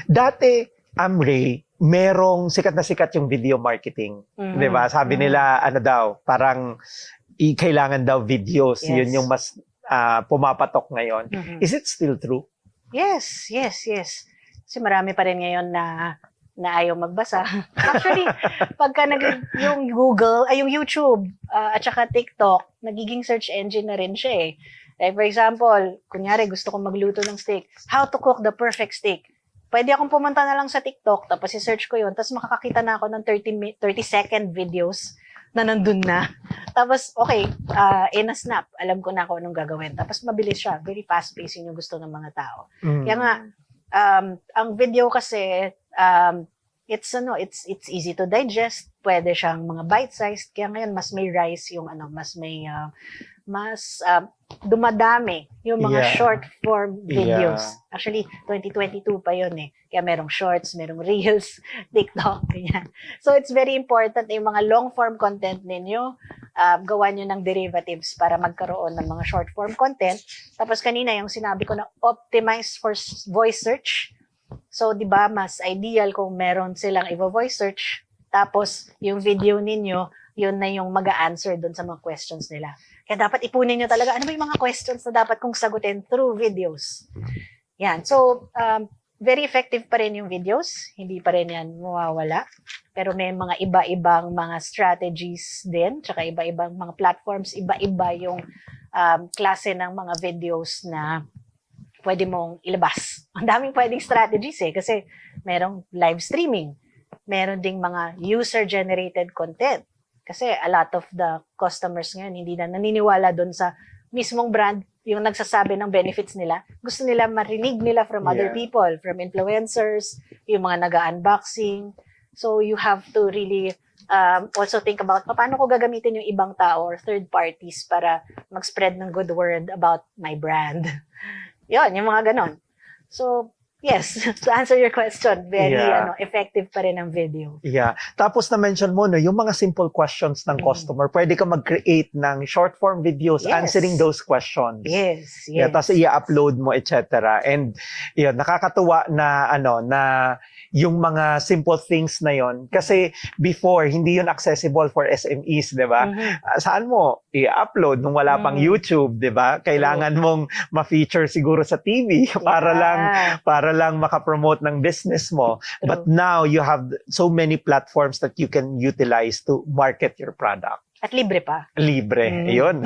Dati, Amri, merong sikat na sikat yung video marketing. Mhm. 'Di ba? Sabi nila, ano daw, parang kailangan daw videos. Yes. Yun yung mas pumapatok ngayon. Mhm. Is it still true? Yes. Kasi marami pa rin ngayon na ayaw magbasa. Actually, pagka yung Google, ay yung YouTube, at saka TikTok, nagiging search engine na rin siya eh. Like for example, kunyari gusto kong magluto ng steak, how to cook the perfect steak. Pwede akong pumunta na lang sa TikTok, tapos i-search ko yun, tapos makakakita na ako ng 30-second videos na nandun na. Tapos, okay, in a snap, alam ko na kung anong gagawin. Tapos mabilis siya, very fast-paced yung gusto ng mga tao. Kaya nga, ang video kasi, it's easy to digest, pwede siyang mga bite-sized, kaya ngayon mas may rise yung mas dumadami yung mga short form videos. Actually, 2022 pa yun eh. Kaya merong shorts, merong reels, TikTok, ganyan. So, it's very important yung mga long form content ninyo, gawa nyo ng derivatives para magkaroon ng mga short form content. Tapos kanina, yung sinabi ko na optimize for voice search. So, di ba, mas ideal kung meron silang i-voice search, tapos yung video ninyo, yun na yung mag-a-answer dun sa mga questions nila. Kaya dapat ipunin nyo talaga, ano ba yung mga questions na dapat kong sagutin through videos. Yan. So, very effective pa rin yung videos. Hindi pa rin yan mawawala. Pero may mga iba-ibang mga strategies din, tsaka iba-ibang mga platforms, iba-iba yung klase ng mga videos na pwede mong ilabas. Ang daming pwedeng strategies eh, kasi merong live streaming. Meron ding mga user-generated content. Kasi a lot of the customers ngayon hindi na naniniwala doon sa mismong brand, yung nagsasabi ng benefits nila. Gusto nila marinig nila from other people, from influencers, yung mga nag-unboxing. So you have to really also think about paano ko gagamitin yung ibang tao or third parties para mag-spread ng good word about my brand. Yun, yung mga ganon. So, yes, to answer your question, very effective pa rin ang video. Yeah. Tapos na-mention mo, no, yung mga simple questions ng customer, pwede ka mag-create ng short-form videos answering those questions. Yes. Yeah, tapos i-upload mo, etc. And yun, nakakatuwa na, na yung mga simple things na yon. Kasi before, hindi yun accessible for SMEs, di ba? Saan mo i-upload nung wala pang YouTube, di ba? Kailangan mong ma-feature siguro sa TV para lang makapromote ng business mo. True. But now, you have so many platforms that you can utilize to market your product. At libre pa. Libre. Yun.